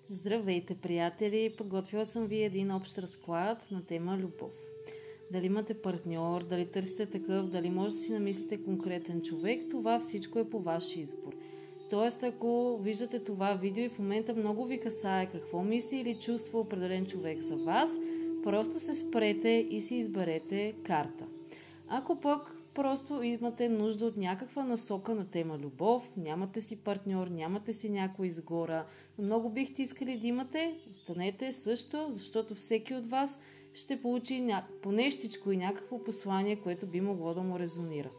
Здравейте, приятели! Подготвила съм ви един общ разклад на тема любов. Дали имате партньор, дали търсите такъв, дали може да си намислите конкретен човек, това всичко е по ваш избор. Тоест, ако виждате това видео и в момента много ви касае какво мисли или чувства определен човек за вас, просто се спрете и си изберете карта. Ако пък просто имате нужда от някаква насока на тема любов, нямате си партньор, нямате си някой изгора, но много бихте искали да имате, останете също, защото всеки от вас ще получи понещичко и някакво послание, което би могло да му резонира.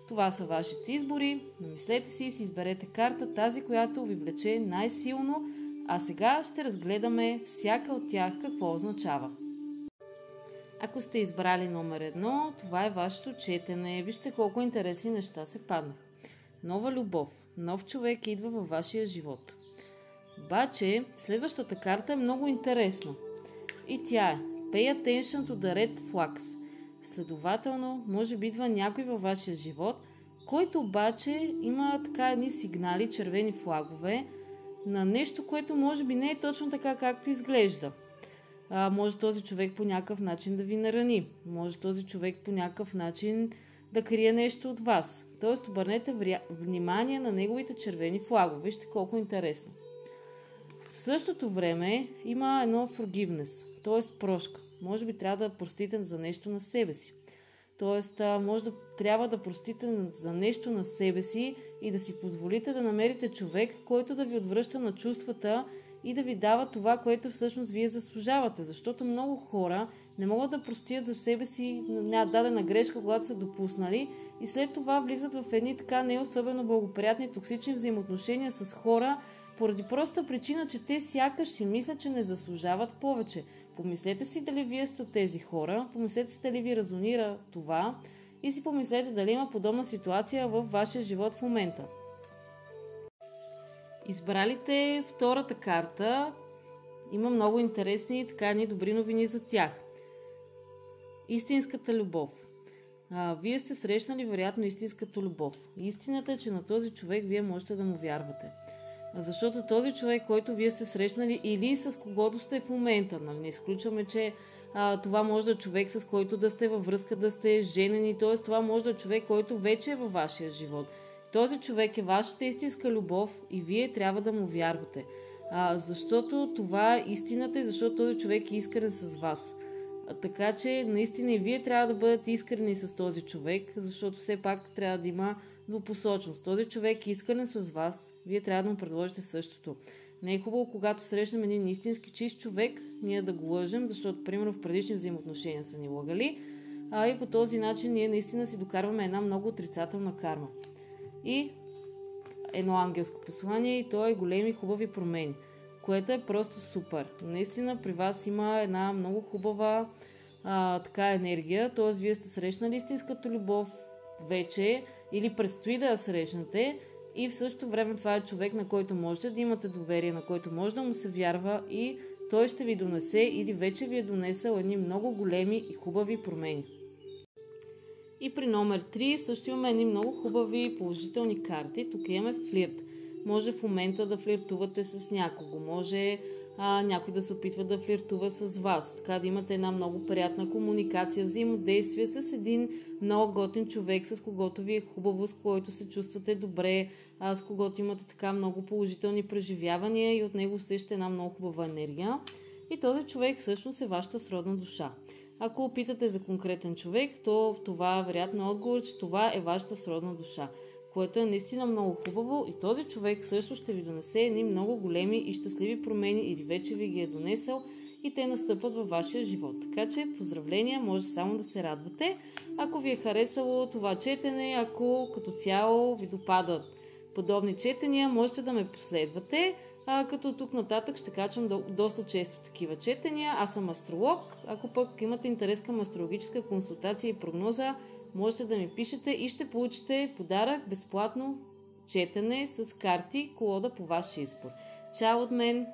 Това са вашите избори, намислете си и си изберете карта, тази, която ви влече най-силно, а сега ще разгледаме всяка от тях какво означава. Ако сте избрали номер 1, това е вашето четене. Вижте колко интересни неща се паднаха. Нова любов. Нов човек идва във вашия живот. Обаче, следващата карта е много интересна. И тя е Pay attention to the red flags. Следователно, може би идва някой във вашия живот, който обаче има така едни сигнали, червени флагове, на нещо, което може би не е точно така, както изглежда. Може този човек по някакъв начин да ви нарани. Може този човек по някакъв начин да крие нещо от вас. Тоест, обърнете внимание на неговите червени флагове. Вижте колко интересно. В същото време има едно forgiveness, т.е. прошка. Може би трябва да простите за нещо на себе си. Тоест, трябва да простите за нещо на себе си и да си позволите да намерите човек, който да ви отвръща на чувствата и да ви дава това, което всъщност вие заслужавате. Защото много хора не могат да простят за себе си дадена грешка, когато са допуснали и след това влизат в едни така не особено благоприятни токсични взаимоотношения с хора, поради проста причина, че те сякаш си мислят, че не заслужават повече. Помислете си дали вие сте от тези хора, помислете си дали ви резонира това и си помислете дали има подобна ситуация във вашия живот в момента. Избралите втората карта, има много интересни и така ни добри новини за тях. Истинската любов. Вие сте срещнали вероятно истинската любов. Истината е, че на този човек вие можете да му вярвате. Защото този човек, който вие сте срещнали или с когото сте в момента, не изключваме, че това може да е човек, с който да сте във връзка, да сте женени, т.е. това може да е човек, който вече е във вашия живот. Този човек е вашата истинска любов и вие трябва да му вярвате. Защото това е истината и защото този човек е искрен с вас. Така че наистина и вие трябва да бъдете искрени с този човек, защото все пак трябва да има двупосочност. Този човек е искрен с вас, вие трябва да му предложите същото. Не е хубаво, когато срещнем един истински чист човек, ние да го лъжем, защото, примерно, в предишни взаимоотношения са ни лъгали, и по този начин ние наистина си докарваме една много отрицателна карма. И едно ангелско послание, и то е големи хубави промени, което е просто супер. Наистина при вас има една много хубава така енергия, т.е. вие сте срещнали истинската любов вече или предстои да я срещнете и в същото време това е човек, на който можете да имате доверие, на който може да му се вярва и той ще ви донесе или вече ви е донесъл едни много големи и хубави промени. И при номер 3 също имаме едни много хубави положителни карти. Тук имаме флирт. Може в момента да флиртувате с някого, може някой да се опитва да флиртува с вас. Така да имате една много приятна комуникация, взаимодействие с един много готин човек, с когото ви е хубаво, с който се чувствате добре, с когото имате така много положителни преживявания и от него усещате една много хубава енергия. И този човек всъщност е вашата сродна душа. Ако опитате за конкретен човек, то това вероятно е отговор, че това е вашата сродна душа, което е наистина много хубаво и този човек също ще ви донесе едни много големи и щастливи промени или вече ви ги е донесъл и те настъпват във вашия живот. Така че поздравления, може само да се радвате. Ако ви е харесало това четене, ако като цяло ви допадат подобни четения, можете да ме последвате. Като тук нататък ще качвам доста често такива четения. Аз съм астролог. Ако пък имате интерес към астрологическа консултация и прогноза, можете да ми пишете и ще получите подарък безплатно четене с карти, колода по ваш избор. Чао от мен!